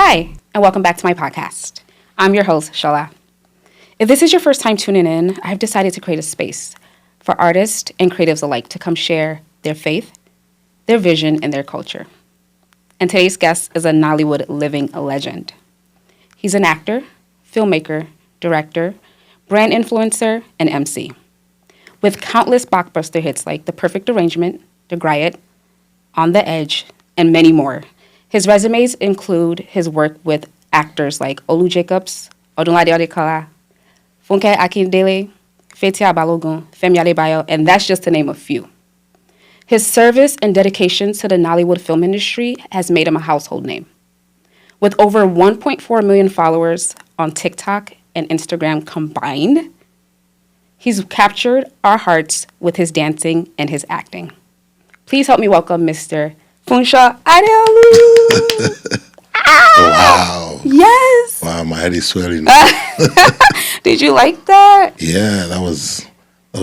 Hi, and welcome back to my podcast. I'm your host, Shola. If this is your first time tuning in, I've decided to create a space for artists and creatives alike to come share their faith, their vision, and their culture. And today's guest is a Nollywood living legend. He's an actor, filmmaker, director, brand influencer, and MC. With countless blockbuster hits like The Perfect Arrangement, The Griot, On the Edge, and many more. His resumes include his work with actors like Olu Jacobs, Odunlade Odekala, Funke Akindele, Fetia Balogun, Femi Adebayo, and that's just to name a few. His service and dedication to the Nollywood film industry has made him a household name. With over 1.4 million followers on TikTok and Instagram combined, he's captured our hearts with his dancing and his acting. Please help me welcome Mr. Funsho Adeolu. Wow. Yes. Wow, my head is swelling. Did you like that? Yeah, that was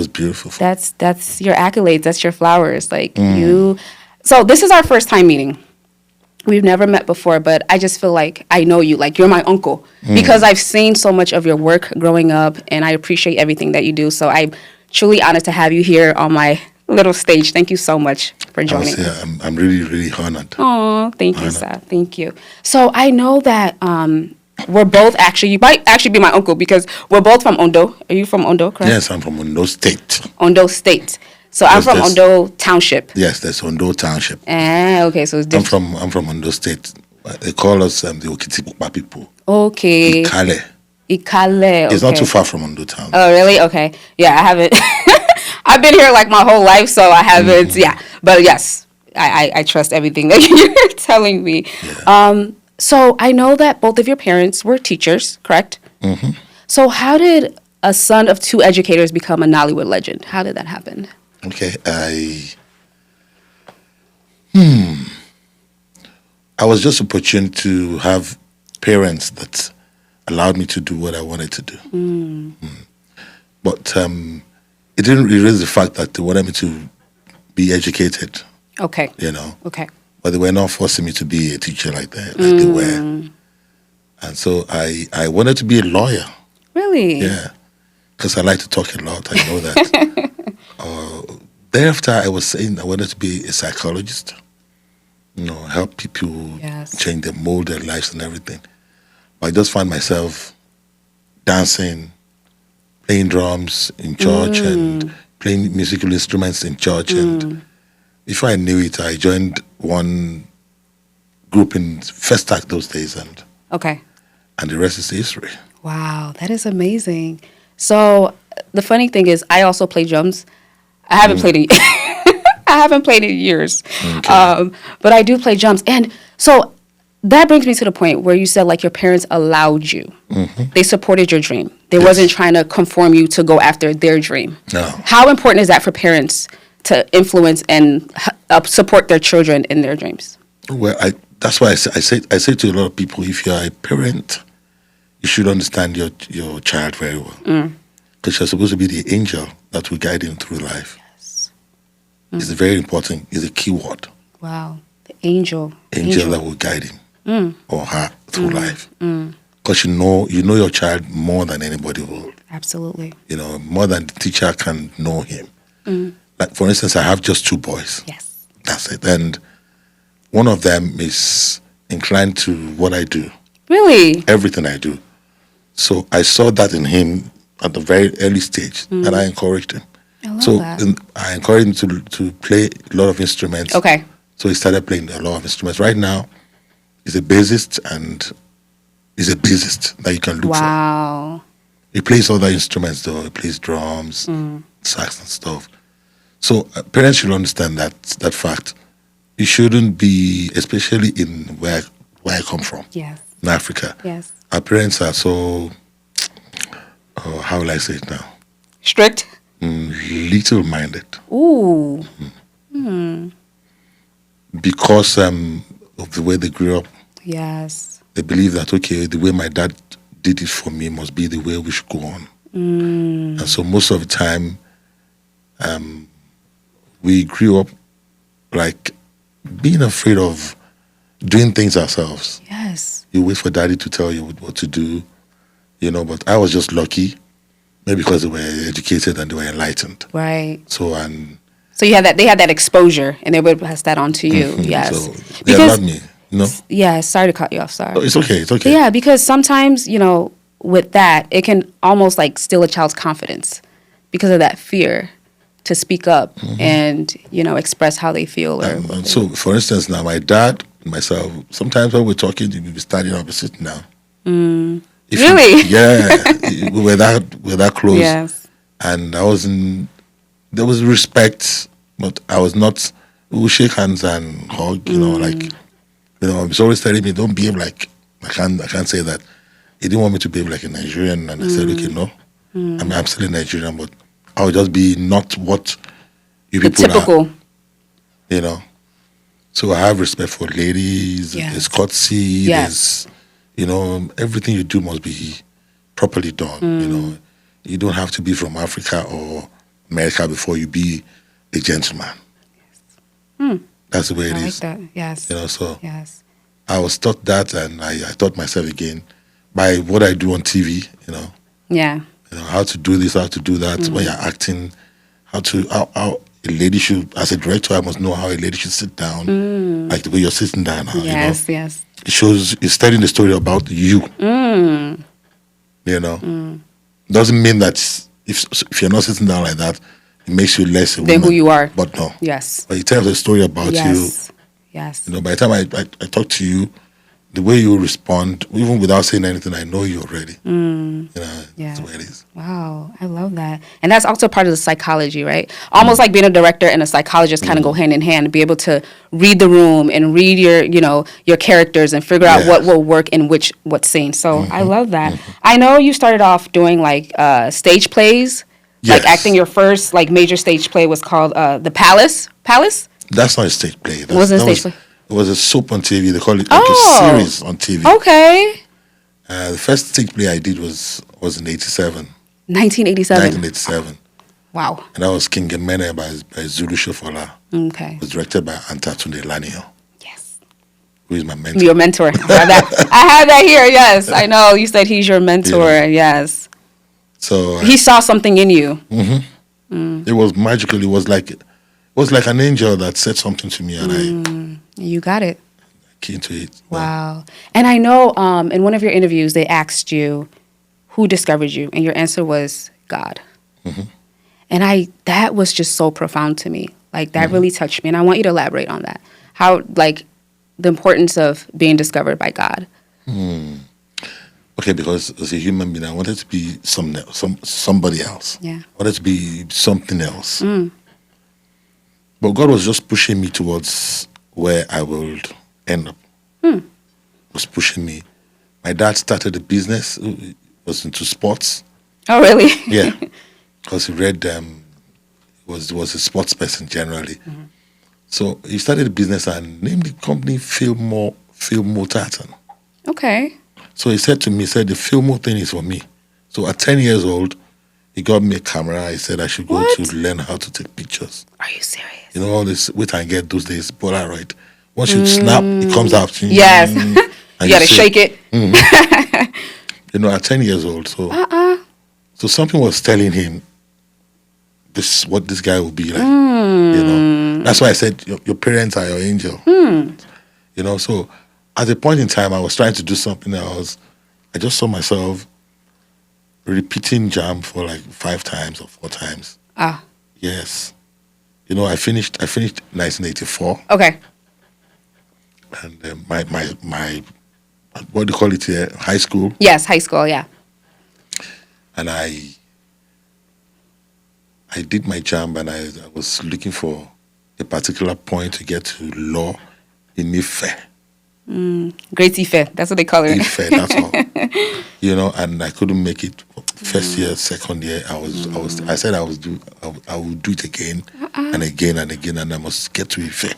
beautiful. That's your accolades. That's your flowers. Like you. So this is our first time meeting. We've never met before, but I just feel like I know you. Like you're my uncle because I've seen so much of your work growing up, and I appreciate everything that you do. So I'm truly honored to have you here on my little stage. Thank you so much for joining. I'm really, really honored. Oh, thank you, sir. Thank you. So I know that we're both you might actually be my uncle because we're both from Ondo. Are you from Ondo, correct? Yes, I'm from Ondo State. Ondo State. So I'm from Ondo Township. Yes, that's Ondo Township. Okay, so it's different. I'm from Ondo State. They call us the Okitipupa people. Okay. Ikale. Okay. It's not too far from Ondo Town. Oh, really? Okay. Yeah, I haven't. I've been here like my whole life, so I haven't. Yeah, but yes, I trust everything that you're telling me. Yeah. So I know that both of your parents were teachers, correct? Mm-hmm. So how did a son of two educators become a Nollywood legend? How did that happen? Okay, I was just opportune to have parents that allowed me to do what I wanted to do. But it didn't erase the fact that they wanted me to be educated. Okay. You know. Okay. But they were not forcing me to be a teacher like that, like they were. And so I wanted to be a lawyer. Really? Yeah. Because I like to talk a lot. I know that. Thereafter, I was saying I wanted to be a psychologist. You know, help people change their mold, their lives and everything. But I just found myself dancing, playing drums in church and playing musical instruments in church. And before I knew it, I joined one group in Festac those days. And the rest is history. Wow, that is amazing. So the funny thing is I also play drums. I haven't played in I haven't played in years. Okay. But I do play drums. And so that brings me to the point where you said like your parents allowed you. Mm-hmm. They supported your dream. They wasn't trying to conform you to go after their dream. No. How important is that for parents to influence and support their children in their dreams? Well, that's why I say to a lot of people, if you are a parent, you should understand your child very well. Because you're supposed to be the angel that will guide him through life. Yes. It's very important. It's a key word. Wow. The angel. Angel that will guide him or her through life. Because you know your child more than anybody will. Absolutely. You know, more than the teacher can know him. Like, for instance, I have just two boys. Yes. That's it. And one of them is inclined to what I do. Really? Everything I do. So I saw that in him at the very early stage, and I encouraged him. I encouraged him to play a lot of instruments. Okay. So he started playing a lot of instruments. Right now, he's a bassist, and he's a bassist that you can look for. Wow. He plays other instruments, though. He plays drums, sax and stuff. So parents should understand that fact. You shouldn't be, especially in where I come from, in Africa. Yes. Our parents are so... how will I say it now? Strict? Little-minded. Ooh. Because of the way they grew up. Yes. They believe that, okay, the way my dad did it for me must be the way we should go on. And so most of the time, we grew up like being afraid of doing things ourselves. Yes. Yes. You wait for daddy to tell you what to do, but I was just lucky, maybe because they were educated and they were enlightened. Right. So you had that. They had that exposure, and they would pass that on to you. Yes. So they allowed me. Yeah. Sorry to cut you off. Sorry. Oh, it's okay. It's okay. Yeah, because sometimes with that, it can almost like steal a child's confidence because of that fear to speak up and express how they feel. And so, for instance, now my dad, myself, sometimes when we're talking, we'll be standing up and sitting down. Really? We're that close. Yes. And there was respect, but I was not. We would shake hands and hug. He's always telling me, "Don't behave like." I can't say that. He didn't want me to behave like a Nigerian, and I said, "Okay, no, I'm still a Nigerian, but I'll just be not what you people typical are." So I have respect for ladies. Yes. There's courtesy. Yes. There's, everything you do must be properly done. You don't have to be from Africa or America before you be a gentleman. Yes. That's the way it I is. like that. Yes. So yes. I was taught that, and I taught myself again by what I do on TV. Yeah. How to do this, how to do that. When you're acting, how a lady should, as a director, I must know how a lady should sit down, like the way you're sitting down. Yes. Yes. It's telling the story about you. Doesn't mean that if you're not sitting down like that, it makes you less a woman. Than who you are. But no. Yes. But it tells a story about you. Yes. By the time I talk to you, the way you respond, even without saying anything, I know you already. That's the way it is. Wow, I love that. And that's also part of the psychology, right? Almost like being a director and a psychologist kind of go hand in hand, be able to read the room and read your characters and figure out what will work in what scene. So I love that. I know you started off doing like stage plays, like acting. Your first like major stage play was called The Palace. Palace? That's not a stage play. It wasn't a stage play? It was a soap on TV. They call it like a series on TV. Okay. The first stage play I did was in 87. 1987? 1987. Wow. And that was King Emene by Zulu Shofola. Okay. It was directed by Antatunde Lanio. Yes. Who is my mentor. Your mentor. I have that here, yes. I know. You said he's your mentor, yes. So he saw something in you. It was magical. It was like an angel that said something to me, and you got it. Key into it. Wow. And I know in one of your interviews they asked you who discovered you, and your answer was God. And that was just so profound to me. Like that really touched me, and I want you to elaborate on that. How like the importance of being discovered by God. Okay, because as a human being, I wanted to be somebody else. Yeah. I wanted to be something else. But God was just pushing me towards where I would end up. Was pushing me. My dad started a business. He was into sports. Oh, really? Yeah, because he read. Was a sports person generally. So he started a business and named the company Filmo Tartan. Okay. So he said to me, the Filmo thing is for me. So at 10 years old, he got me a camera. He said I should go to learn how to take pictures. Are you serious? All this, wait and get those days, Polaroid. Once you snap, it comes out. Yes. You got to shake it. At 10 years old. So, so something was telling him, this is what this guy will be like. That's why I said, your parents are your angel. So at a point in time, I was trying to do something else. I just saw myself repeating jam for like 5 times or 4 times. Yes. I finished 1984. Okay. And my what do you call it here? High school. Yes, high school, yeah. And I did my jam, and I was looking for a particular point to get to law in Ife. Great Ife, that's what they call it. Ife, that's all. And I couldn't make it. First year, second year, I said I would do it again and again and again, and I must get to Ife.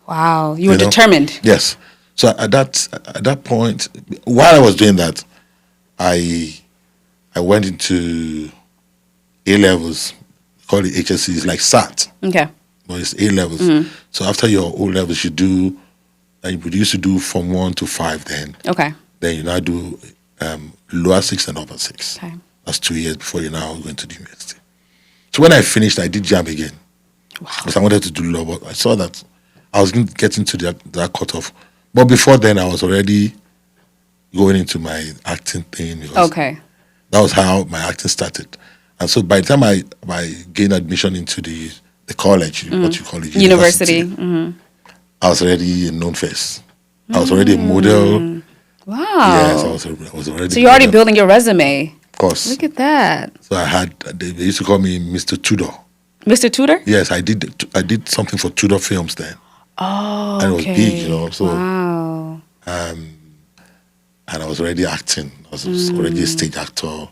Wow, you were determined. Yes. So at that point, while I was doing that, I went into A levels, called it HSC. It's like SAT. Okay. But it's A levels. So after your O levels, you do we used to do from 1 to 5 then. Okay. Then you now do lower 6 and upper 6. Okay. That's 2 years before you now go into the university. So when I finished, I did jam again. Wow. Because I wanted to do law, but I saw that I was getting to that cutoff. But before then, I was already going into my acting thing. Okay. That was how my acting started. And so by the time I gained admission into the college, what you call it, University. I was already a known face. I was already a model. Wow. Yes, I was already. So you're already building your resume. Of course. Look at that. So they used to call me Mr. Tudor. Mr. Tudor? Yes, I did something for Tudor Films then. Oh, and it was big, So, wow. And I was already acting. I was already a stage actor,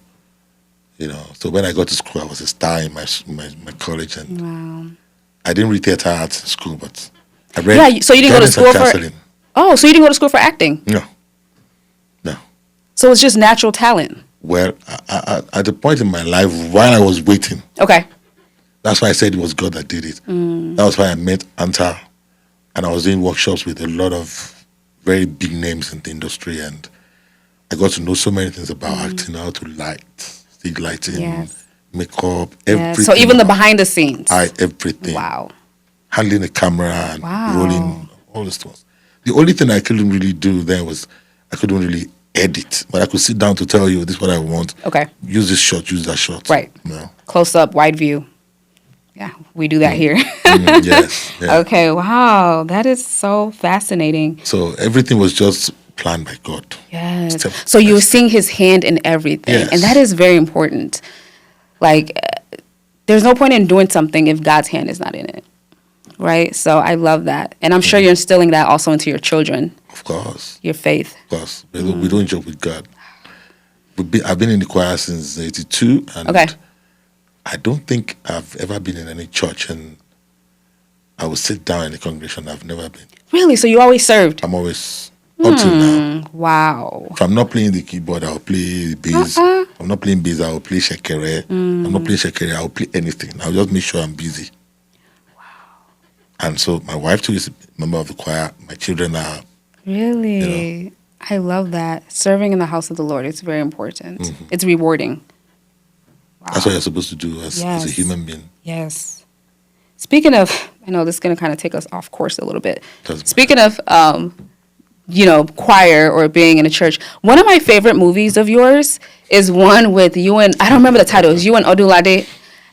So when I got to school, I was a star in my college, and Wow. I didn't read theater arts in school, but I read. Yeah, so you didn't go to school for. Oh, so you didn't go to school for acting? No. So it's just natural talent. Well, at the point in my life while I was waiting. Okay. That's why I said it was God that did it. That was why I met Anta, and I was doing workshops with a lot of very big names in the industry, and I got to know so many things about acting, how to light, stage lighting, makeup, everything. So even the behind the scenes. Everything. Wow. Handling the camera and rolling, all the stuff. The only thing I couldn't really do then was I couldn't really edit, but I could sit down to tell you this is what I want. Okay. Use this shot, use that shot. Right. No. Close up, wide view. Yeah, we do that here. Yes. Yeah. Okay, wow. That is so fascinating. So everything was just planned by God. Yes. So you were seeing his hand in everything. Yes. And that is very important. Like, there's no point in doing something if God's hand is not in it. Right? So I love that. And I'm sure you're instilling that also into your children. Of course. Your faith. Of course. We don't joke with God. I've been in the choir since 82. And okay. I don't think I've ever been in any church and I would sit down in the congregation. I've never been. Really? So you always served? I'm always, up till now. Wow. If I'm not playing the keyboard, I'll play the bass. If I'm not playing bass, I'll play shekere. If I'm not playing shekere, I'll play anything. I'll just make sure I'm busy. Wow. And so my wife too is a member of the choir. My children are. Really? I love that. Serving in the house of the Lord, it's very important. It's rewarding. Wow. That's what you're supposed to do as a human being. Yes. Speaking of, I know this is going to kind of take us off course a little bit. Speaking of, choir or being in a church, one of my favorite movies of yours is one with you and, I don't remember the title, it was you and Odulade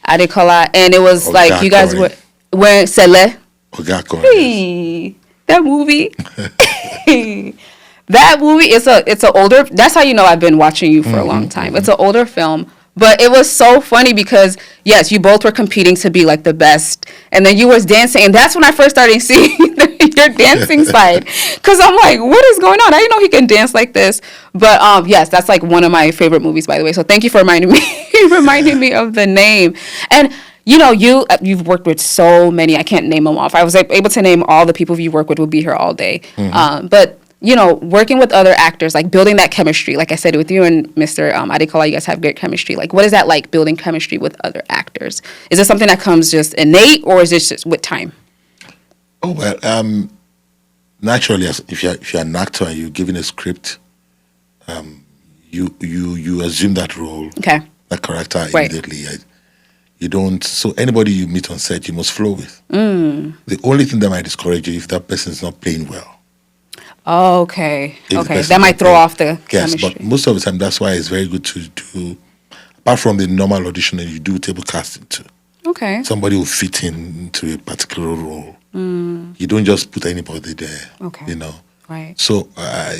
Adekola, and it was like you guys were wearing Sele. Hey, that movie. That movie is it's an older, that's how you know I've been watching you for a long time. It's an older film. But it was so funny because, yes, you both were competing to be, like, the best. And then you was dancing. And that's when I first started seeing your dancing side. Because I'm like, what is going on? I didn't know he can dance like this. But, yes, that's, like, one of my favorite movies, by the way. So thank you for reminding me of the name. And, you've worked with so many. I can't name them off. I was able to name all the people you work with. We'll be here all day. But working with other actors, like building that chemistry, like I said, with you and Mr. Adekola, you guys have great chemistry. Like, what is that like, building chemistry with other actors? Is this something that comes just innate, or is this just with time? Oh, well, naturally, if you're an actor and you're given a script, you assume that role, that character immediately. Right. You don't, so anybody you meet on set, you must flow with. The only thing that might discourage you if that person is not playing well. Oh, okay. That might throw off the chemistry. Yes, but most of the time, that's why it's very good to do, apart from the normal auditioning, you do table casting too. Okay. Somebody will fit into a particular role. You don't just put anybody there. Okay. Right. So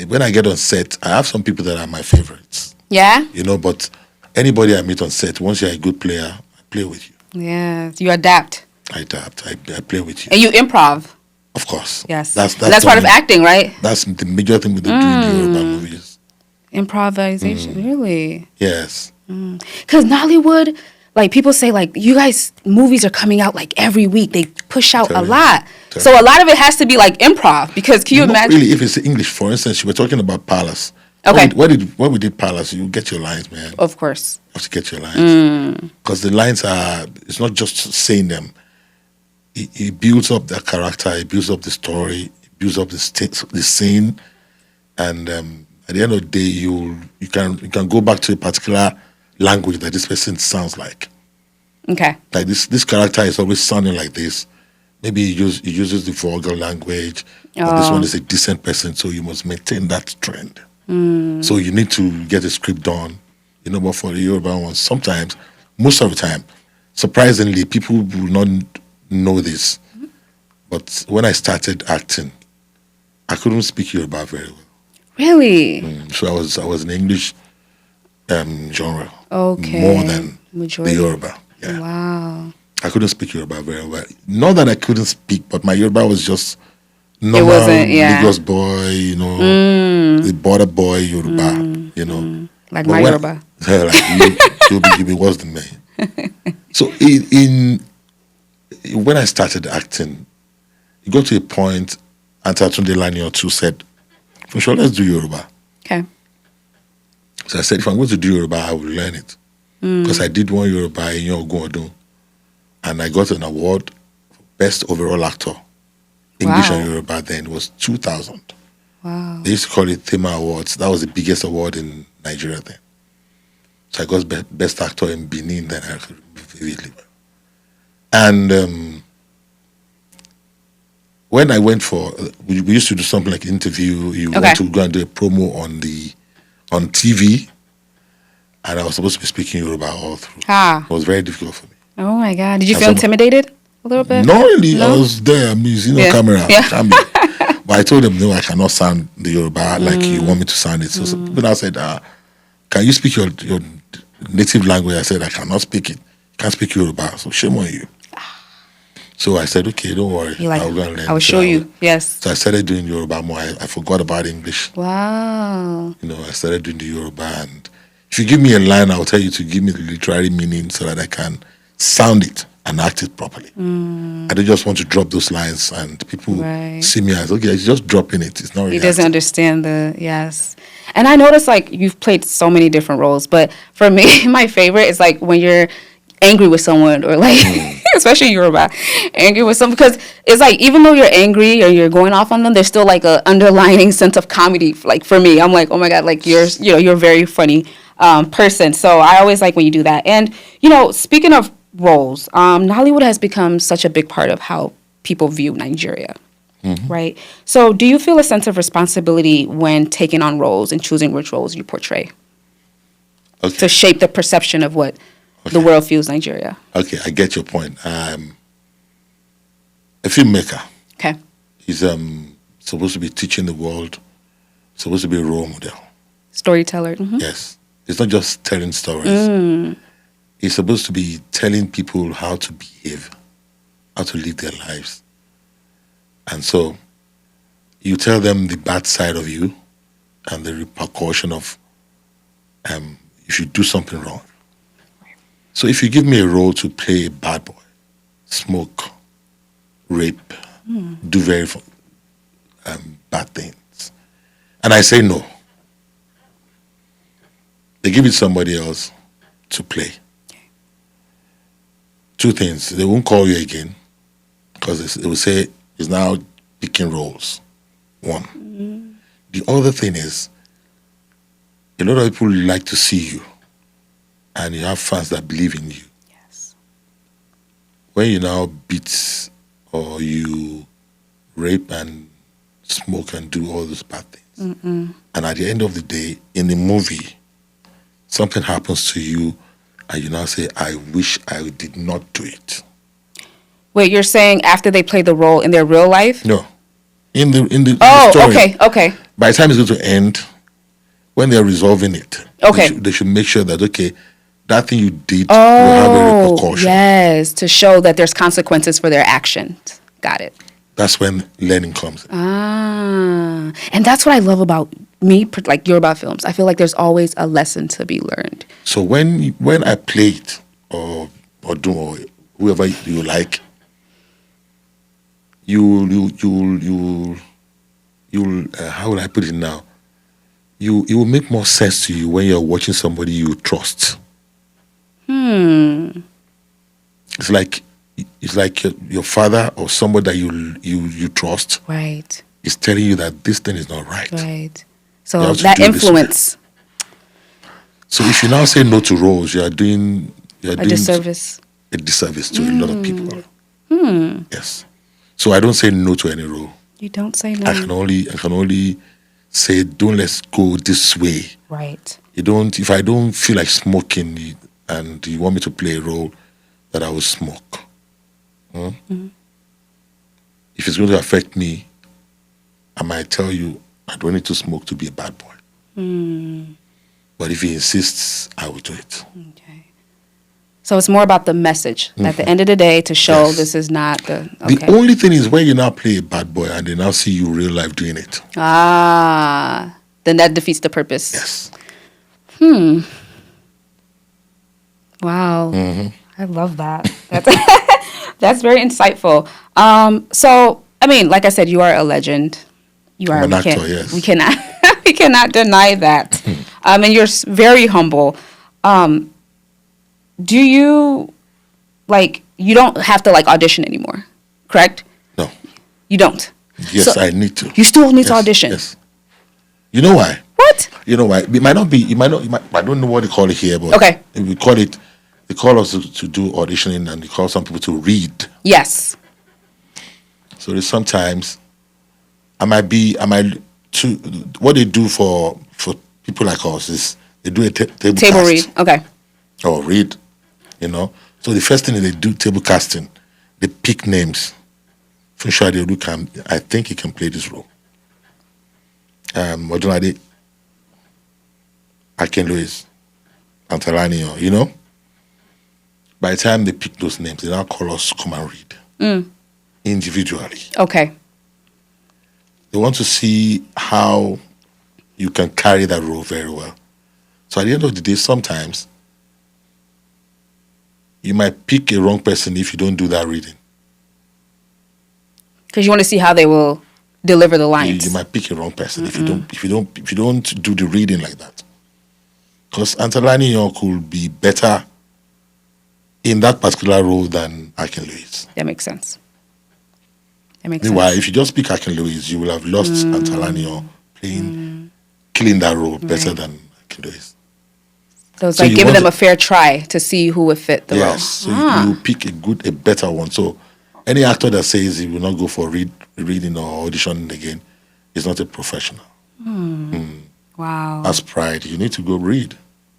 when I get on set, I have some people that are my favorites. Yeah? But anybody I meet on set, once you're a good player, I play with you. Yeah. You adapt. I adapt. I play with you. And you improv. Of course. Yes. That's part of acting, right? That's the major thing we do in Yoruba movies. Improvisation, really? Yes. Because Nollywood, like, people say, like, you guys, movies are coming out, like, every week. They push out a lot. So a lot of it has to be, like, improv. Because can you imagine? Really, if it's English, for instance, you were talking about Palace. Okay. When we did Palace, you get your lines, man. Of course. You have to get your lines. Because the lines it's not just saying them. It builds up the character, it builds up the story, it builds up the scene, and at the end of the day, you can go back to a particular language that this person sounds like. Okay. Like this character is always sounding like this. Maybe he uses the vulgar language, but this one is a decent person, so you must maintain that trend. So you need to get a script done, but for the Yoruba ones, sometimes, most of the time, surprisingly, people will not know this. But when I started acting, I couldn't speak Yoruba very well. Really? So I was in English genre more than Majority. the Yoruba. Yeah. Wow. I couldn't speak Yoruba very well. Not that I couldn't speak, but my Yoruba was just normal It wasn't, Lagos boy, the border boy Yoruba, Like my Yoruba. Like you be worse than me. So when I started acting, it got to a point, Auntie Atunde Lanyo too said, "Funsho, let's do Yoruba." Okay. So I said, if I'm going to do Yoruba, I will learn it. Because I did one Yoruba in Ogun, and I got an award for Best Overall Actor. English and Yoruba then was 2000. Wow. They used to call it Thema Awards. That was the biggest award in Nigeria then. So I got Best Actor in Benin then. I could vividly. And when I went for, we used to do something like interview. You want to go and do a promo on TV, and I was supposed to be speaking Yoruba all through. It was very difficult for me. Oh my God! Did you feel intimidated a little bit? Not really. No? I was there. I mean, camera. Yeah. But I told them, no, I cannot sound the Yoruba like you want me to sound it. So some people now said, can you speak your native language? I said, I cannot speak it. Can't speak Yoruba. So shame on you. So I said, okay, don't worry. I'll go and learn. I will show you. Yes. So I started doing Yoruba more. I forgot about English. Wow. I started doing the Yoruba, and if you give me a line, I'll tell you to give me the literary meaning so that I can sound it and act it properly. I don't just want to drop those lines and people see me as, okay, it's just dropping it. It's not really. He doesn't understand yes. And I noticed like you've played so many different roles, but for me, my favorite is like when you're angry with someone or like, especially Yoruba, angry with someone, because it's like, even though you're angry or you're going off on them, there's still like a underlining sense of comedy. Like for me, I'm like, oh my God, like you're a very funny person. So I always like when you do that. And, speaking of roles, Nollywood has become such a big part of how people view Nigeria, right? So do you feel a sense of responsibility when taking on roles and choosing which roles you portray to shape the perception of what the world feels Nigeria? Okay, I get your point. A filmmaker. Okay. He's supposed to be teaching the world, supposed to be a role model. Storyteller. Yes. It's not just telling stories. He's supposed to be telling people how to behave, how to live their lives. And so you tell them the bad side of you and the repercussion of if you do something wrong. So if you give me a role to play a bad boy, smoke, rape, do very bad things, and I say no, they give it somebody else to play. Two things: they won't call you again because they will say it's now picking roles. One. The other thing is, a lot of people like to see you, and you have fans that believe in you. Yes. When you now beat or you rape and smoke and do all those bad things, and at the end of the day, in the movie, something happens to you, and you now say, I wish I did not do it. Wait, you're saying after they play the role in their real life? No. In the story. Okay. By the time it's going to end, when they're resolving it, they should make sure that, that thing you did will have a repercussion. Yes, to show that there's consequences for their actions. Got it. That's when learning comes in. And that's what I love about me, like Yoruba films. I feel like there's always a lesson to be learned. So when I play it or do or whoever you like, you'll how would I put it now? It will make more sense to you when you're watching somebody you trust. It's like your father or somebody that you trust. Right. is telling you that this thing is not right. Right. You So have to that do it this way. influence, So if you now say no to roles, you are doing a disservice. a disservice to a lot of people. Yes. So I don't say no to any role. You don't say no. I can only say don't let's go this way. Right. If I don't feel like smoking and you want me to play a role, that I will smoke. If it's going to affect me, I might tell you I don't need to smoke to be a bad boy. But if he insists, I will do it. Okay. So it's more about the message. At the end of the day, to show Yes. this is not the. The Okay. only thing is when you now play a bad boy and they now see you real life doing it. Then that defeats the purpose. Yes. Wow. I love that. That's very insightful. So, I mean, like I said, you are a legend. You are I'm an actor, yes. We cannot we cannot deny that. And you're very humble. Do you you don't have to audition anymore, correct? No. You don't. Yes, So I need to. You still need to Yes, audition. Yes. You know why? What? You know why? It might not be. I don't know what they call it here, but Okay. we call it. They call us to do auditioning, and they call some people to read. Yes. So there's sometimes what they do for people like us is they do a table Table cast read. Okay. or read, So the first thing is they do table casting. They pick names. Funsho Adeolu I think he can play this role. Odunade, Akin Lewis, Antalanio, By the time they pick those names, they now call us come and read individually. Okay. They want to see how you can carry that role very well. So at the end of the day, sometimes you might pick a wrong person if you don't do that reading. Because you want to see how they will deliver the lines. You might pick a wrong person if you don't do the reading like that. Because Antalani could be better in that particular role than Akin Lewis. That makes sense. Meanwhile, if you just pick Akin Lewis, you will have lost Antalani killing that role better than Akin Lewis. So it's giving them a fair try to see who would fit the role. Yes, so you pick a better one. So any actor that says he will not go for reading or auditioning again is not a professional. Wow. That's pride. You need to go read.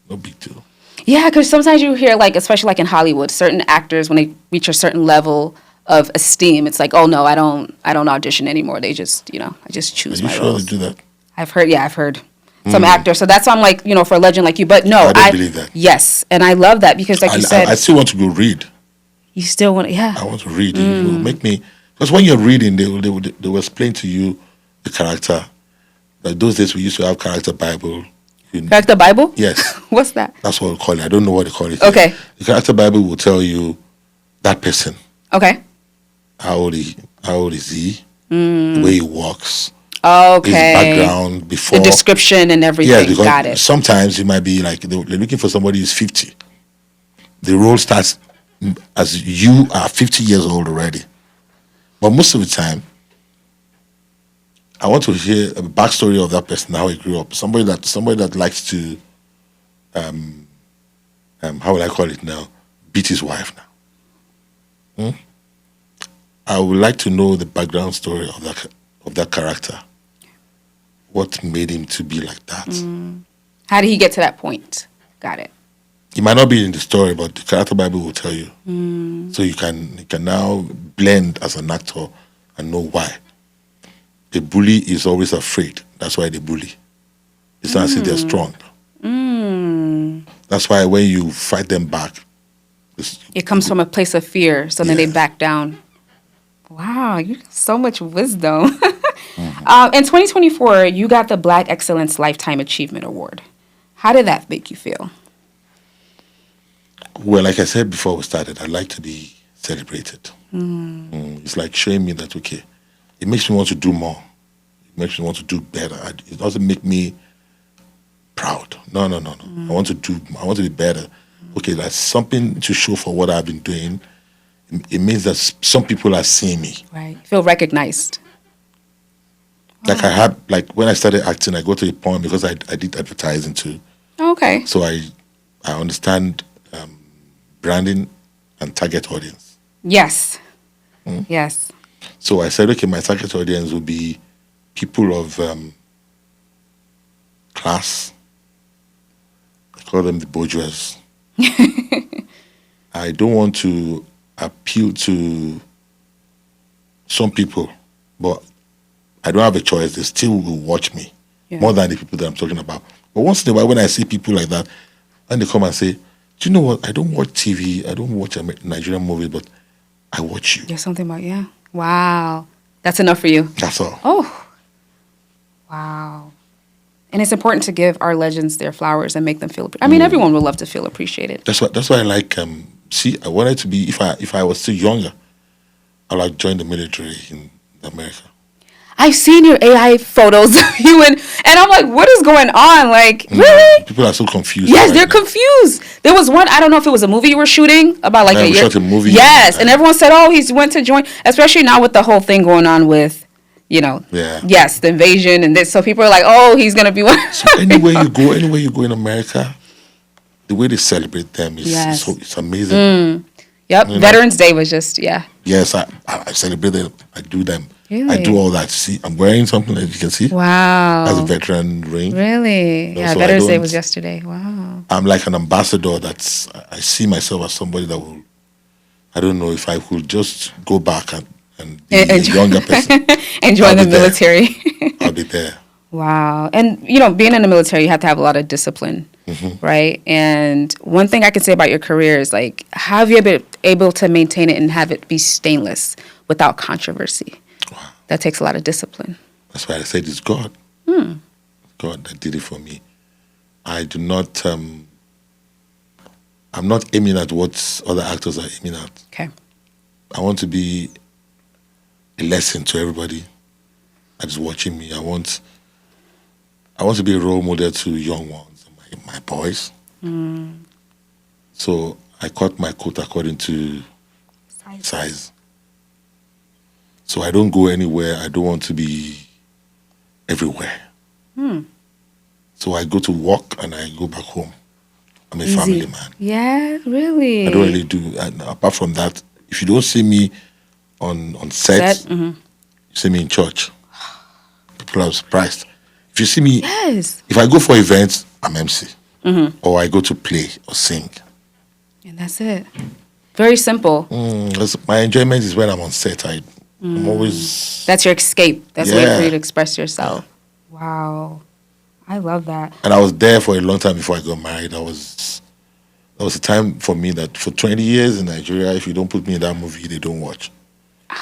No big deal. Yeah, because sometimes you hear, especially in Hollywood, certain actors, when they reach a certain level of esteem, it's oh no, I don't audition anymore. They just, I just choose my roles. Are you sure they do that? I've heard some actors. So that's why I'm for a legend like you. But no, I don't believe that. Yes, and I love that because you said. I still want to go read. You still want to, yeah. I want to read. It will make me, because when you're reading, they will explain to you the character. Like those days we used to have character Bible. Character Bible? Yes. What's that? That's what we call it. I don't know what they call it. Okay. The character Bible will tell you that person. Okay. How old is he? The way he walks. Okay. His background before. The description and everything. Yeah, because got it. sometimes it might be they're looking for somebody who's 50. The role starts as you are 50 years old already. But most of the time, I want to hear a backstory of that person, how he grew up. Somebody that likes to, how will I call it now? Beat his wife now. I would like to know the background story of that character. What made him to be like that? How did he get to that point? Got it. It might not be in the story, but the character Bible will tell you. So you can now blend as an actor and know why. The bully is always afraid. That's why they bully. It's not as if they're strong. That's why when you fight them back, it comes from a place of fear, so then they back down. Wow, you have so much wisdom. In 2024, you got the Black Excellence Lifetime Achievement Award. How did that make you feel? Well, like I said before we started, I like to be celebrated. It's like showing me that, okay, it makes me want to do more. It makes me want to do better. It doesn't make me proud. No. I want to be better. Okay, that's something to show for what I've been doing. It means that some people are seeing me. Right. Feel recognized. Like I had, like when I started acting, I go to a point because I did advertising too. Okay. So I understand branding and target audience. Yes. Yes. So I said, okay, my target audience will be people of class. I call them the bourgeois. I don't want to appeal to some people, but I don't have a choice. They still will watch me more than the people that I'm talking about. But once in a while, when I see people like that, and they come and say, do you know what? I don't watch TV. I don't watch Nigerian movies, but I watch you. There's something about, Wow. That's enough for you. That's all. Oh. Wow. And it's important to give our legends their flowers and make them feel. I mean, everyone would love to feel appreciated. That's why I like. I wanted to be. If I was still younger, I'd like join the military in America. I've seen your AI photos of you and I'm like, what is going on? Like, really? People are so confused. Yes, they're confused. There was one, I don't know if it was a movie you were shooting about like a year. Shot a movie. Yes, and everyone said, oh, he's went to join, especially now with the whole thing going on with, yes, the invasion and this. So people are like, oh, he's going to be one. So anywhere you go in America, the way they celebrate them is it's amazing. Yep, Veterans Day was just, Yes, I celebrate them. I do them. Really? I do all that. See, I'm wearing something that you can see. Wow. That's a veteran ring. Really? So Veterans Day was yesterday. Wow. I'm like an ambassador. I see myself as somebody that will, I don't know if I could just go back and be a younger person. And join the military. I'll be there. Wow. And, being in the military, you have to have a lot of discipline, right? And one thing I can say about your career is, like, how have you been able to maintain it and have it be stainless without controversy? Wow. That takes a lot of discipline. That's why I said it's God. God that did it for me. I do not, I'm not aiming at what other actors are aiming at. Okay. I want to be a lesson to everybody that is watching me. I want to be a role model to young ones, my boys. So I cut my coat according to size. So I don't go anywhere. I don't want to be everywhere. So I go to work and I go back home. I'm a family man. Yeah, really? I don't really do. And apart from that, if you don't see me on set, you see me in church. People are surprised. If you see me, if I go for events, I'm MC. Or I go to play or sing. And that's it. Very simple. My enjoyment is when I'm on set. I'm always... That's your escape. That's a way for you to express yourself. Wow. I love that. And I was there for a long time before I got married. That was a time for me that for 20 years in Nigeria, if you don't put me in that movie, they don't watch.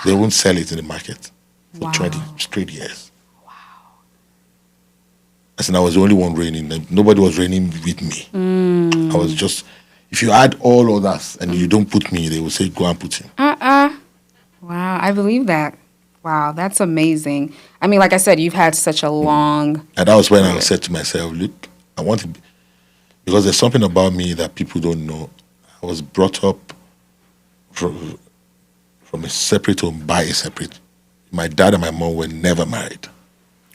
They won't sell it in the market for 20 straight years. And I was the only one reigning. Nobody was reigning with me. I was just, if you add all others and you don't put me, they will say, go and put him. Wow, I believe that. Wow, that's amazing. I mean, like I said, you've had such a long... And that was when I said to myself, look, I want to be... Because there's something about me that people don't know. I was brought up from a separate home by a separate. My dad and my mom were never married.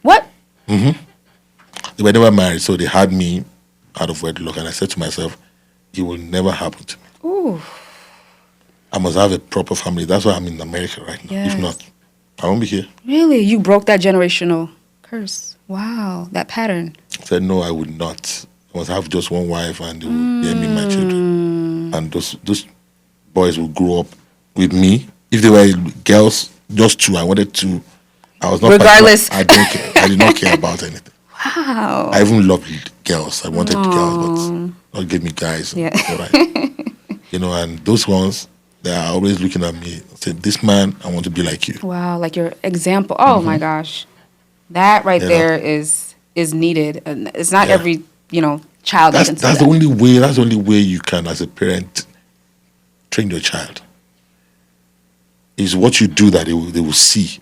What? They were never married, so they had me out of wedlock. And I said to myself, it will never happen to me. Ooh. I must have a proper family. That's why I'm in America right now. Yes. If not, I won't be here. Really? You broke that generational curse. Wow, that pattern. I said, no, I would not. I must have just one wife and they will bear me my children. And those boys will grow up with me. If they were girls, just two. I wanted two. I was not... Regardless. I did not care about anything. Wow. I even loved girls. I wanted girls, but God gave me guys. Yeah. All right. And those ones, they are always looking at me and say, this man, I want to be like you. Wow, like your example. Oh my gosh. That right there is needed. And it's not every, child that can see that's the only way you can, as a parent, train your child. Is what you do that they will see.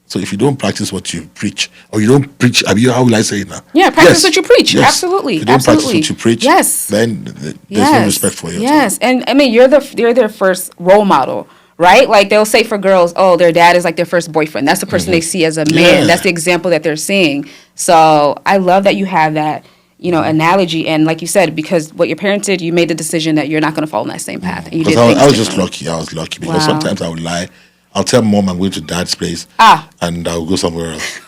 So if you don't practice what you preach, or you don't preach, how will I say it now? Yeah, practice what you preach. Yes. Absolutely. If you don't practice what you preach, yes. then there's no respect for you. Yes, and I mean you're their first role model, right? Like they'll say for girls, oh, their dad is like their first boyfriend. That's the person they see as a man. That's the example that they're seeing. So I love that you have that, analogy. And like you said, because what your parents did, you made the decision that you're not going to follow in that same path. And you did I was just lucky. I was lucky because sometimes I would lie. I'll tell mom I'm going to dad's place, and I'll go somewhere else.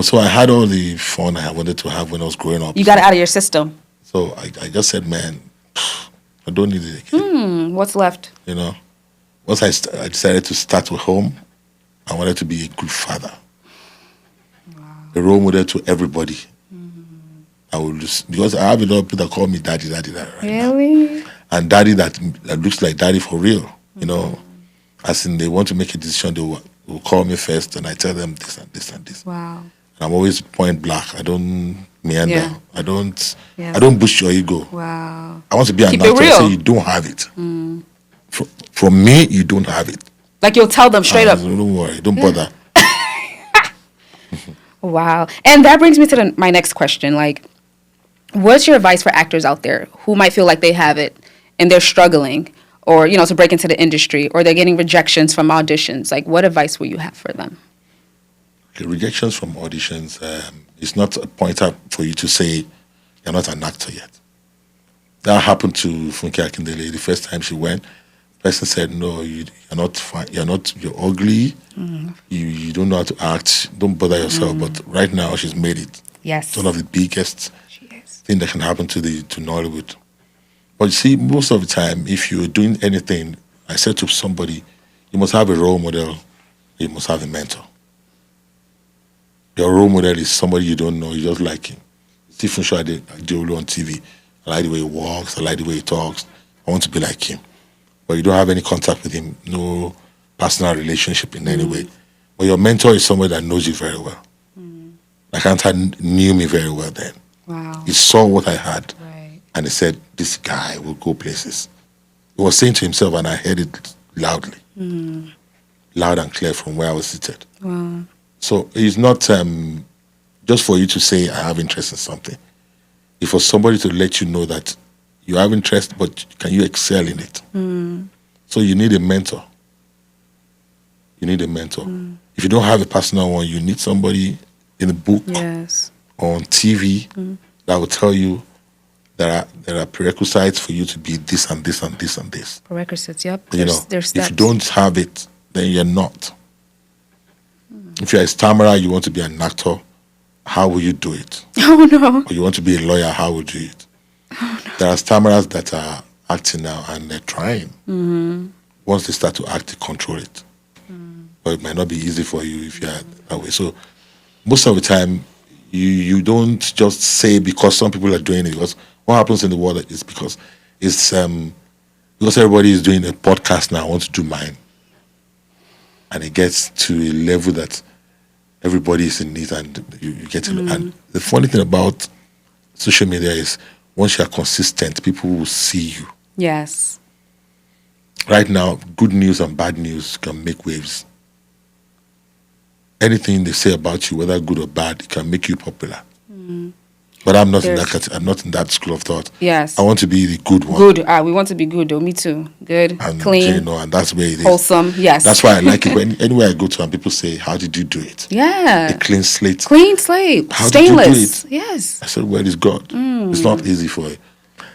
So I had all the fun I wanted to have when I was growing up. You got it out of your system. So I just said, man, I don't need it again. What's left? Once I decided to start with home, I wanted to be a good father, a role model to everybody. I would because I have a lot of people that call me daddy right really? Now. And daddy that looks like daddy for real, as in they want to make a decision, they will call me first, and I tell them this and this and this. Wow. And I'm always point blank. I don't meander. Yeah. I don't boost your ego. Wow. I want to be an actor. Say you don't have it. From me, you don't have it. Like you'll tell them straight up. Don't worry. Don't bother. Wow. And that brings me to my next question. Like, what's your advice for actors out there who might feel like they have it and they're struggling, or to break into the industry, or they're getting rejections from auditions? Like, what advice will you have for them? Okay, rejections from auditions, it's not a point up for you to say you're not an actor yet. That happened to Funsho Adeolu. The first time she went, the person said, no, you're not fine. You're ugly. You don't know how to act. Don't bother yourself. But right now, she's made it. Yes. It's one of the biggest thing that can happen to Nollywood. But you see, most of the time, if you're doing anything, I said to somebody, you must have a role model. You must have a mentor. Your role model is somebody you don't know. You just like him. See Funsho Adeolu on TV. I like the way he walks. I like the way he talks. I want to be like him. But you don't have any contact with him. No personal relationship in any way. But your mentor is somebody that knows you very well. Like Anta knew me very well then. Wow. He saw what I had. Right. And he said, this guy will go places. He was saying to himself, and I heard it loudly. Loud and clear from where I was seated. Wow. So it's not just for you to say, I have interest in something. It's for somebody to let you know that you have interest, but can you excel in it? So you need a mentor. You need a mentor. If you don't have a personal one, you need somebody in a book or on TV that will tell you there are prerequisites for you to be this and this and this and this. Prerequisites, yep. There's steps. If you don't have it, then you're not. If you're a stammerer, you want to be an actor, how will you do it? Oh, no. Or you want to be a lawyer, how would you do it? Oh, no. There are stammerers that are acting now and they're trying. Once they start to act, they control it. But it might not be easy for you if you're that way. So most of the time, you don't just say because some people are doing it. Because what happens in the world is because everybody is doing a podcast now, I want to do mine. And it gets to a level that everybody is in it, and you get to and the funny thing about social media is once you are consistent, people will see you. Yes. Right now, good news and bad news can make waves. Anything they say about you, whether good or bad, it can make you popular. But I'm not in that school of thought. Yes. I want to be the good one. Good. We want to be good, though. Me too. Good, and, clean, and that's where it is. Wholesome. Yes. That's why I like it. Anywhere I go to and people say, how did you do it? Yeah. A clean slate. Clean slate. How Stainless. did you do it? Yes. I said, where is God? It's not easy for you.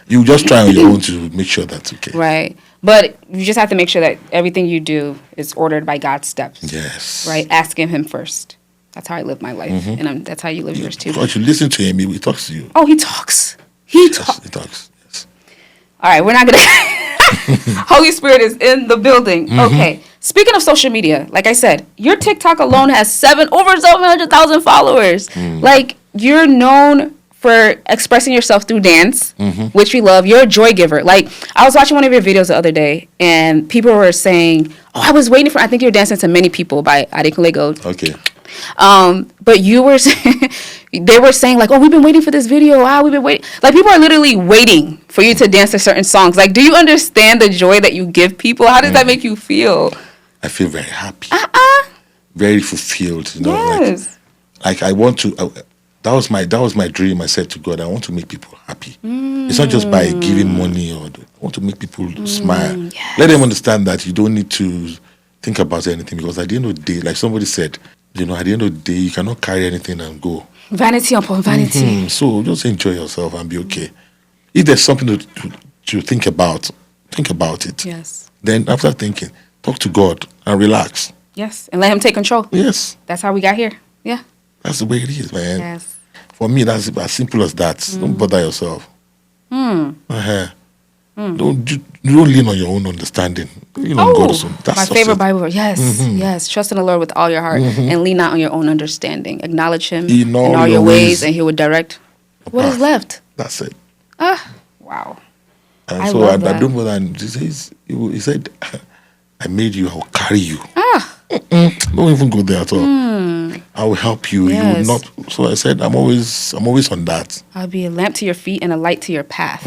You just try on your own to make sure that's okay. Right. But you just have to make sure that everything you do is ordered by God's steps. Yes. Right? Asking him first. That's how I live my life. And that's how you live yours too. But you listen to him, he talks to you. Oh, he talks. He talks, yes. All right, we're not going to... Holy Spirit is in the building. Okay. Speaking of social media, like I said, your TikTok alone has over 700,000 followers. Like, you're known for expressing yourself through dance, which we love. You're a joy giver. Like, I was watching one of your videos the other day, and people were saying, oh, I was waiting for... I think you're dancing to Many People by Adeolu. Okay. But you were they were saying like, oh, we've been waiting for this video. Wow, we've been waiting. Like, people are literally waiting for you to dance to certain songs. Like, do you understand the joy that you give people? How does that make you feel? I feel very happy. Very fulfilled. Yes. Like I want to. that was my dream. I said to God, I want to make people happy. It's not just by giving money, I want to make people smile. Yes. Let them understand that you don't need to think about anything, because at the end of the day, like somebody said, at the end of the day, you cannot carry anything and go. Vanity upon vanity. So just enjoy yourself and be okay. If there's something to think about it. Yes. Then after thinking, talk to God and relax. Yes, and let him take control. Yes. That's how we got here. Yeah. That's the way it is, man. Yes. For me, that's as simple as that. Don't bother yourself. Don't lean on your own understanding. Lean on God's own. That's my favorite Bible verse. Yes, yes. Trust in the Lord with all your heart and lean not on your own understanding. Acknowledge him in all your ways, and he will direct what is left. That's it. Wow. And I so love that. I don't bother. He said, I made you, I will carry you. Don't even go there at all. I will help you. Yes. You will not. So I said, I'm always on that. I'll be a lamp to your feet and a light to your path.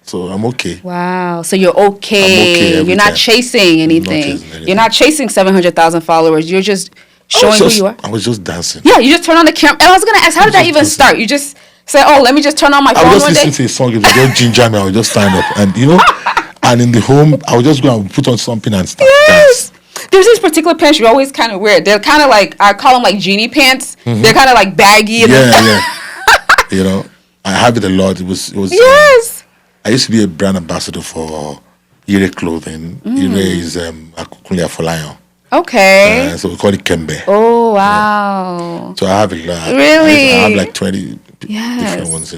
So I'm okay. Wow. So you're okay. I'm okay every You're not time. chasing anything. You're not chasing 700,000 followers. You're just showing who you are. I was just dancing. Yeah, you just turn on the camera. And I was going to ask, how did that even start? You just say, oh, let me just turn on my phone I was one just day? listening to a song. If you just ginger me, I would just stand up. And, and in the home, I would just go and put on something and start dance. There's these particular pants you're always kind of weird. They're kind of like, I call them like genie pants. They're kind of like baggy. And Yeah. I have it a lot. It was. Yes. I used to be a brand ambassador for Ire clothing. Ire is Akukunle Afolayan. Okay. So we call it Kembe. Oh, wow. So I have a lot. Really? I have like 20 different ones.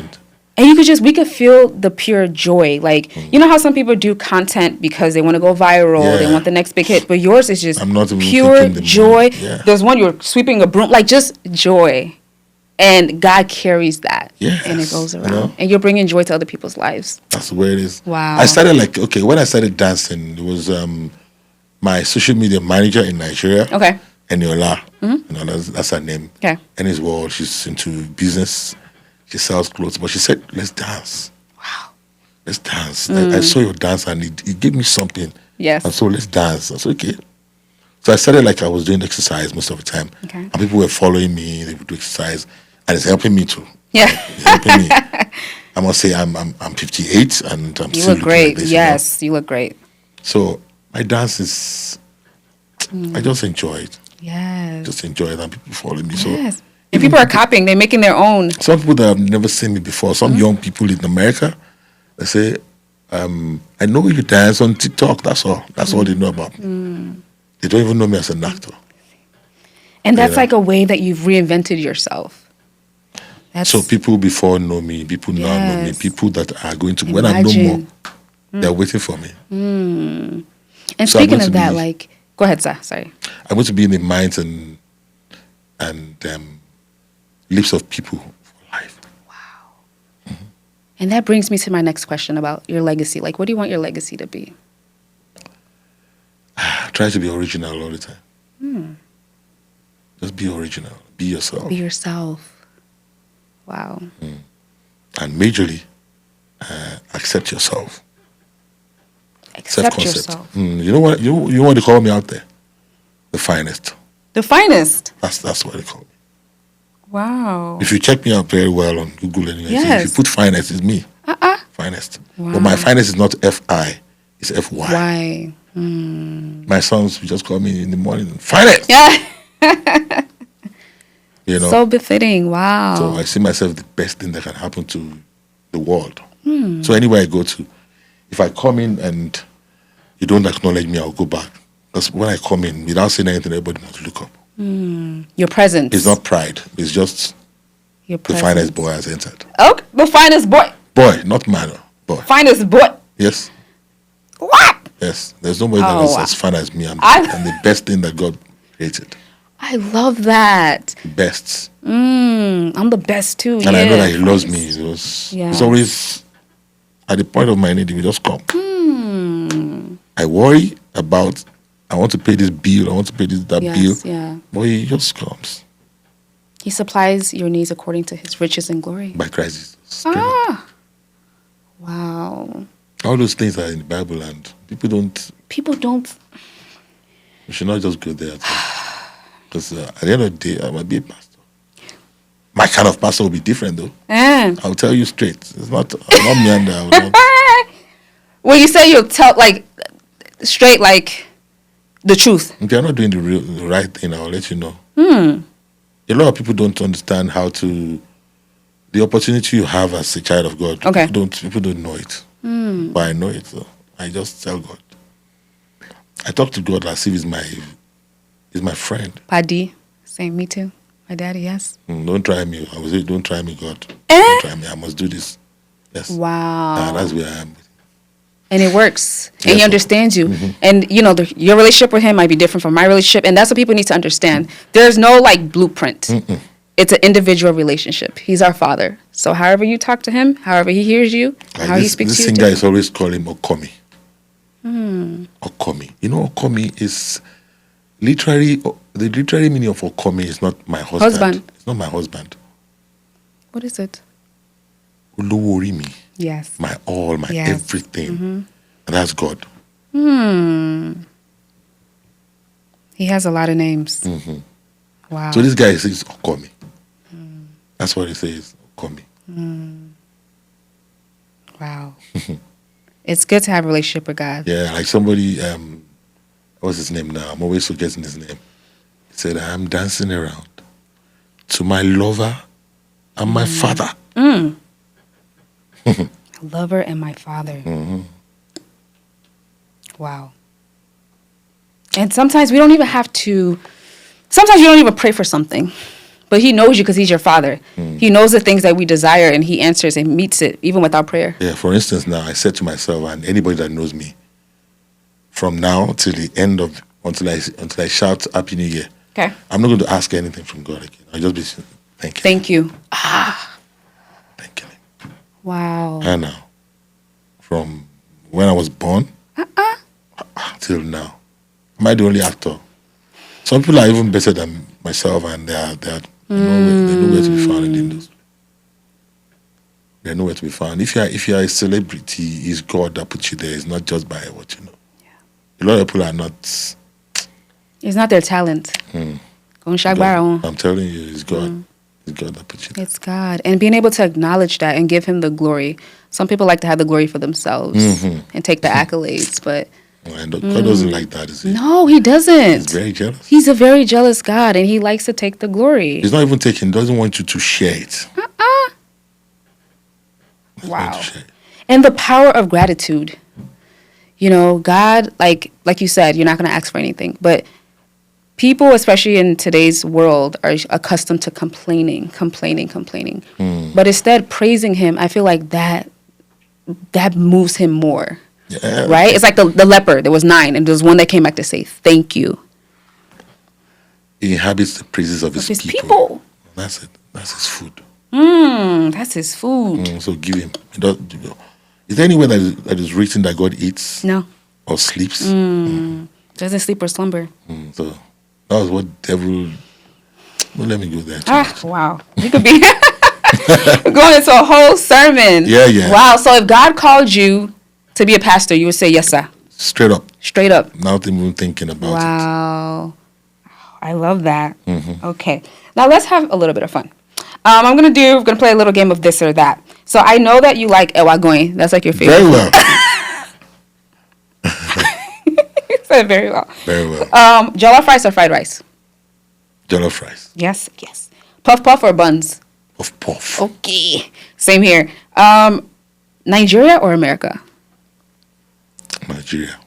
And we could feel the pure joy. Like, you know how some people do content because they want to go viral, they want the next big hit, but yours is just I'm not even pure joy. Yeah. There's one you're sweeping a broom, like just joy. And God carries that. Yes, and it goes around. And you're bringing joy to other people's lives. That's the way it is. Wow. I started when I started dancing, it was my social media manager in Nigeria. Okay. Eniola. That's her name. Okay. And as well, she's into business. She sells clothes. But she said, let's dance. Wow. Let's dance. I saw your dance and it gave me something. Yes. And so let's dance. I said, okay. So I started I was doing exercise most of the time. Okay. And people were following me. They would do exercise. And it's helping me too. Yeah. It's helping me. I must say I'm 58 and I'm You still look great. like this, Yes, you look great. So my dance is, I just enjoy it. Yes. Just enjoy it and people follow me. So Yes. And people are copying. They're making their own. some people that have never seen me before, some young people in America, they say, I know you dance on TikTok. That's all. That's all they know about me. They don't even know me as an actor. And that's like a way that you've reinvented yourself. So people before know me, people now know me, Yes. people that are going to, when I'm no more, they're waiting for me. And So I'm speaking going of to that, be- go ahead, sir. Sorry. I'm going to be in the minds and lips of people for life. And that brings me to my next question about your legacy. Like, what do you want your legacy to be? Try to be original all the time. Just be original. Be yourself. Be yourself. Wow. And majorly, accept yourself. Accept Self-concept. yourself. You know what? You know what they call me out there? The finest. The finest. That's what they call me. Wow. If you check me out very well on Google anyway, Yes. if you put finest, it's me. Finest. Wow. But my finest is not F-I, it's F-Y. Why? My sons will just call me in the morning, finest. Yeah. So So befitting. Wow. So I see myself the best thing that can happen to the world. So anywhere I go to, if I come in and you don't acknowledge me, I'll go back. Because when I come in, without saying anything, everybody must look up. Your presence. It's not pride. It's just your the presence. finest boy has entered. Okay. The finest boy. Boy, not man. Boy. Finest boy. Yes. What? Yes. There's nobody that is as fine as me. I'm the best thing that God created. I love that. Best. I'm the best too. And I know that he loves me. It's always at the point of my need, he will just come. I worry about, I want to pay this bill, I want to pay that bill. Yeah. But he just comes. He supplies your needs according to his riches and glory. By Christ Jesus. Wow. All those things are in the Bible and people don't. We should not just go there. Because at the end of the day, I might be a pastor. My kind of pastor will be different, though. I'll tell you straight. It's not meander. I will not. Well, you say you'll tell, like, straight, like, the truth. If you're not doing the right thing, I'll let you know. A lot of people don't understand the opportunity you have as a child of God. Okay. People don't know it. But I know it, so I just tell God. I talk to God as if he's my friend. Paddy, same, me too. My daddy, yes. Don't try me. I was say, don't try me, God. Don't try me. I must do this. Yes. Wow. That's where I am. And it works. And Yes, he understands you. And, you know, your relationship with him might be different from my relationship. And that's what people need to understand. There's no, like, blueprint. It's an individual relationship. He's our father. So however you talk to him, however he hears you, how he speaks to you. This singer is always calling him Okomi. Okomi. You know, Okomi is literally, the literary meaning of Okomi is not my husband. It's not my husband. What is it? Uluworimi. Yes. My all, my everything. And that's God. He has a lot of names. Wow. So this guy says Okomi. That's what he says, Okomi. Wow. It's good to have a relationship with God. Yeah, like somebody, what's his name now? I'm always forgetting his name. He said, I'm dancing around to my lover and my father. Lover and my father. Wow. And sometimes we don't even have to, sometimes you don't even pray for something. But he knows you because he's your father. He knows the things that we desire, and he answers and meets it, even without prayer. Yeah, for instance, now I said to myself, and anybody that knows me, from now till the end of, until I shout Happy New Year, Okay. I'm not going to ask anything from God again. I'll just be saying, thank you. Thank you. Thank you. Wow. And now, from when I was born till now, am I the only actor? Some people are even better than myself, and they know where to be found in the industry. They know where to be found. If you are a celebrity, it's God that puts you there. It's not just by what you know. Yeah. A lot of people are not. It's not their talent. I'm telling you, it's God. It's God that puts you there. It's God. And being able to acknowledge that and give him the glory. Some people like to have the glory for themselves and take the accolades, but And God doesn't like that, is he? no, he doesn't. He's very jealous. He's a very jealous God, and he likes to take the glory. He's not even taking, doesn't want you to share it. Doesn't want Wow. to share it. And the power of gratitude. You know, God, like you said, you're not going to ask for anything. But people, especially in today's world, are accustomed to complaining. But instead, praising him, I feel like that moves him more. Yeah. Right? It's like the leper. There was 9, and there was one that came back to say, thank you. He inhabits the praises of his people. That's it. That's his food. That's his food. So give him. Is there anywhere that is written that God eats? No. Or sleeps? Doesn't sleep or slumber. So that was what devil. Well, let me go there. Wow. You could be going into a whole sermon. Yeah. Wow. So if God called you to be a pastor, you would say, yes, sir. Straight up. Straight up. Not even thinking about it. Wow. I love that. Okay. Now let's have a little bit of fun. I'm going to play a little game of this or that. So I know that you like ewagoin. That's like your favorite. Very well. You said very well. Very well. Jollof rice or fried rice? Jollof rice. Yes. Puff puff or buns? Puff. Okay. Same here. Nigeria or America? Nigeria.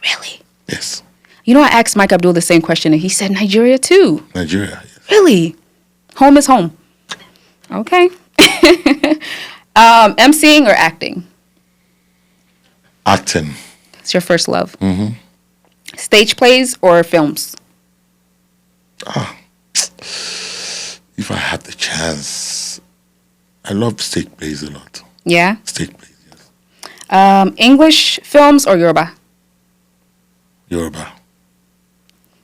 Really? Yes. You know, I asked Mike Abdul the same question, and he said Nigeria too. Nigeria. Yes. Really? Home is home. Okay. MCing or acting? Acting. It's your first love. Stage plays or films? If I had the chance, I love stage plays a lot. Yeah? Stage plays, yes. English films or Yoruba? Yoruba.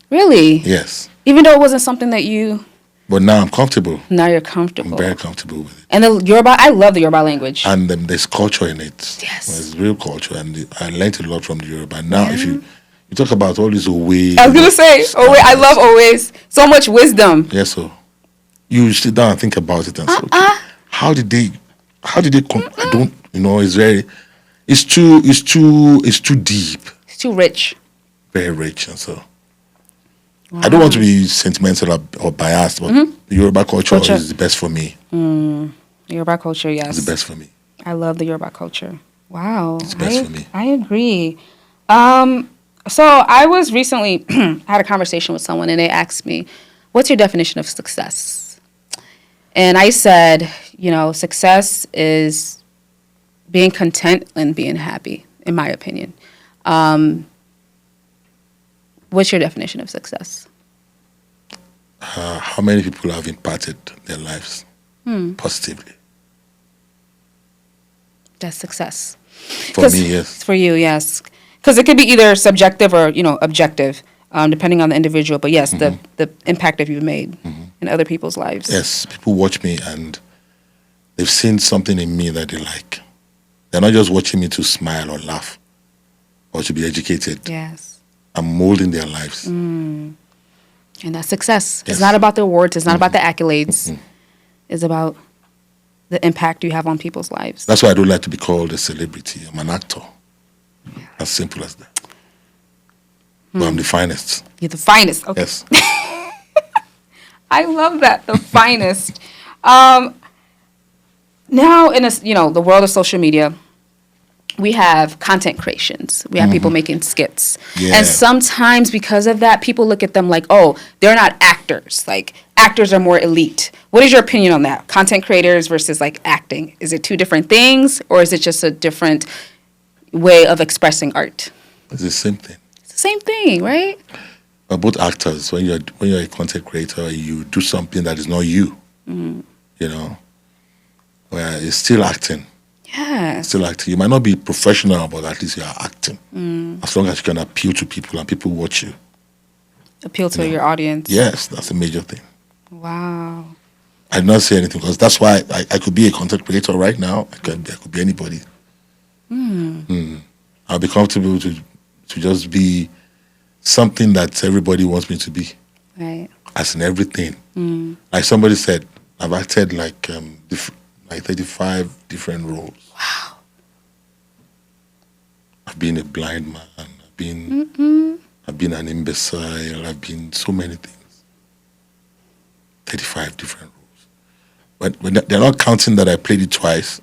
Really? Yes. Even though it wasn't something that you... But now I'm comfortable. Now you're comfortable. I'm very comfortable with it. And the Yoruba, I love the Yoruba language. And there's culture in it. Yes. There's real culture. And I learned a lot from the Yoruba. Now, if you talk about all these Owe. I was going to say, Owe, I love Owe's. So much wisdom. Yes, so. You sit down and think about it and say, okay, how did they come? I don't, it's too deep. It's too rich. Very rich. And so I don't want to be sentimental or biased, but the Yoruba culture is the best for me. Yoruba culture, yes. It's the best for me. I love the Yoruba culture. Wow. It's the best for me. I agree. So I was recently, had a conversation with someone and they asked me, what's your definition of success? And I said, success is being content and being happy, in my opinion. What's your definition of success? How many people have impacted their lives positively? That's success. For me, yes. For you, yes. Because it could be either subjective or, objective, depending on the individual. But yes, the impact that you've made in other people's lives. Yes, people watch me and they've seen something in me that they like. They're not just watching me to smile or laugh or to be educated. Yes. I'm molding their lives. And that's success. Yes. It's not about the awards. It's not about the accolades. It's about the impact you have on people's lives. That's why I don't like to be called a celebrity. I'm an actor. As simple as that. But I'm the finest. You're the finest. Okay. Yes. I love that. The finest. Now in the world of social media, we have content creations. We have people making skits. Yeah. And sometimes because of that, people look at them like, oh, they're not actors. Like, actors are more elite. What is your opinion on that? Content creators versus, like, acting. Is it two different things, or is it just a different way of expressing art? It's the same thing. It's the same thing, right? But both actors, when you're a content creator, you do something that is not you. Where it's still acting. Yeah. Still acting. You might not be professional, but at least you are acting. As long as you can appeal to people and people watch you. Appeal to your audience. Yes, that's a major thing. Wow. I did not say anything because that's why I could be a content creator right now. I could be anybody. I'll be comfortable to just be something that everybody wants me to be. Right. As in everything. Like somebody said, I've acted like 35 different roles. Wow. I've been a blind man. I've been an imbecile. I've been so many things. 35 different roles. But they're not counting that I played it twice.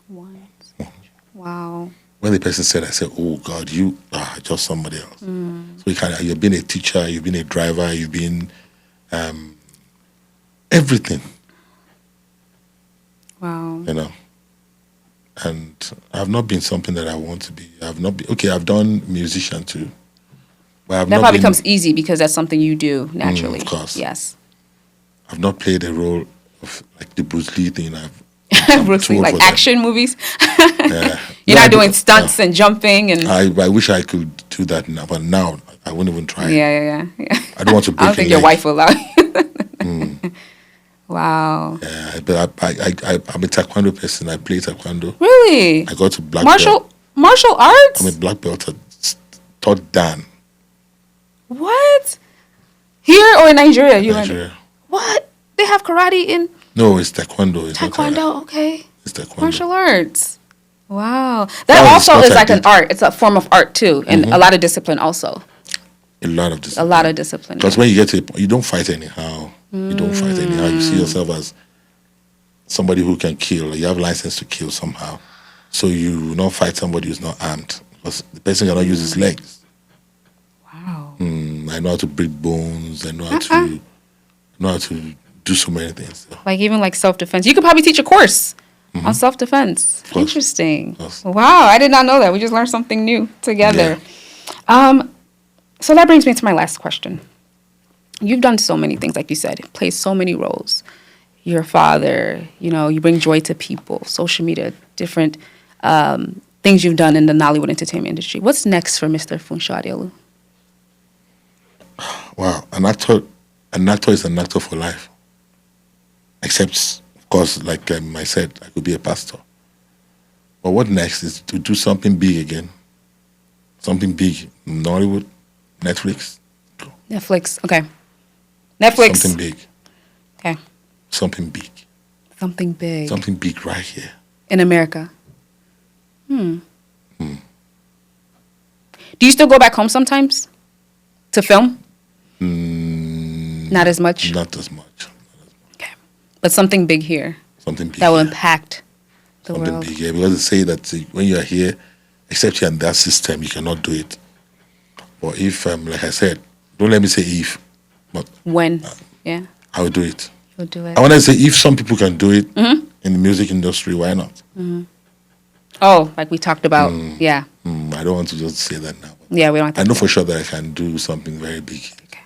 Once. Wow. When the person said, I said, oh God, you are just somebody else. So you've been a teacher, you've been a driver, you've been everything. Wow. And I've not been something that I want to be. I've done musician too. But that probably becomes easy because that's something you do naturally. Of course. Yes. I've not played a role of like the Bruce Lee thing. Bruce Lee, like action movies? Yeah. You're not doing stunts and jumping and... I wish I could do that now, but now I wouldn't even try. Yeah. I don't want to break I don't think your wife will allow you. Wow. Yeah, but I'm a taekwondo person. I play taekwondo. Really? I got to black belt. Martial arts? I'm a black belt at third dan. What? Here or in Nigeria? Nigeria. What? They have karate in... No, it's taekwondo. It's taekwondo, okay. It's taekwondo. Martial arts. Wow. That also is like an art. It's a form of art too. And a lot of discipline also. A lot of discipline. Because when you get to a point, you don't fight anyhow. You don't fight anyhow. You see yourself as somebody who can kill. You have license to kill somehow. So you will not fight somebody who's not armed. Because the person cannot use his legs. Wow. I know how to break bones. I know how to do so many things. So. Like even like self-defense. You could probably teach a course on self-defense. Interesting. Wow, I did not know that. We just learned something new together. Yeah. So that brings me to my last question. You've done so many things, like you said, played so many roles. You're a father, you bring joy to people, social media, different things you've done in the Nollywood entertainment industry. What's next for Mr. Funsho Adeolu? Wow, an actor is an actor for life. Except, of course, like I said, I could be a pastor. But what next is to do something big again. Something big. Nollywood, Netflix, okay. Netflix. Something big. Okay. Something big. Something big. Something big right here. In America. Do you still go back home sometimes to film? Not as much? Not as much. Okay. But something big here. Something big that will here. impact the Something world. big here. Because they say that when you are here, except you're in that system, you cannot do it. Or if, like I said, don't let me say if, but When? Yeah. I will do it. You'll do it. I want to say if some people can do it in the music industry, why not? Oh, like we talked about. Yeah. I don't want to just say that now. Yeah, we don't have to. I know for sure that I can do something very big. Okay.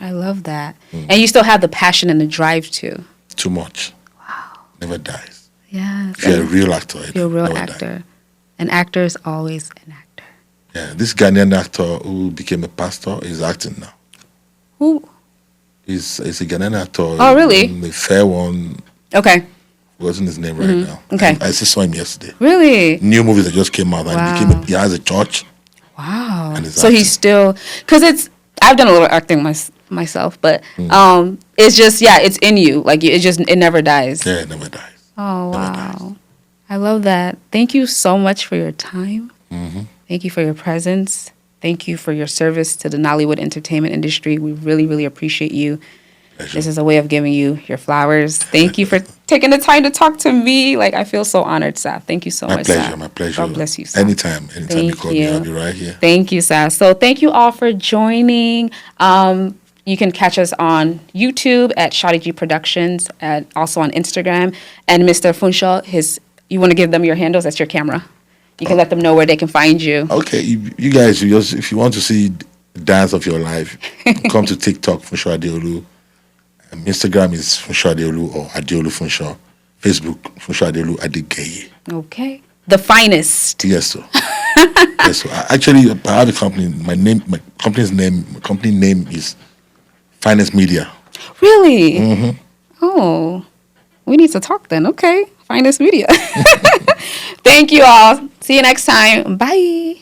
I love that. And you still have the passion and the drive too. Too much. Wow. Never dies. Yes. If you're a real actor, You're a real never actor. dies. An actor is always an actor. Yeah, this Ghanaian actor who became a pastor is acting now. Who? He's a Ghanaian actor. Oh, really? The fair one. Okay. Wasn't his name right now. Okay. I just saw him yesterday. Really? New movies that just came out. And he has a church. Wow. And he's So acting. he's still, because I've done a little acting myself, but it's just, it's in you. Like it never dies. Yeah, it never dies. Oh, Never wow. dies. I love that. Thank you so much for your time. Thank you for your presence. Thank you for your service to the Nollywood entertainment industry. We really, really appreciate you. Pleasure. This is a way of giving you your flowers. Thank you for taking the time to talk to me. Like, I feel so honored, Saf. Thank you so My much, pleasure, Saf. my pleasure. God bless you, Saf. Anytime you Thank call me, you. I'll be right here. Thank you, Saf. So thank you all for joining. You can catch us on YouTube at Shawty G Productions, and also on Instagram. And Mr. Funsho, you want to give them your handles? That's your camera. You can let them know where they can find you. Okay, you guys, if you want to see the dance of your life, come to TikTok, Funsho Adeolu. Instagram is Funsho Adeolu or Adeolu Funsho. Facebook, Funsho Adeolu Adegeye. Okay. The finest. Yes, sir. Yes, sir. Actually, I have a company. My company name is Finest Media. Really? Oh, we need to talk then. Okay. Finest Media. Thank you all. See you next time. Bye.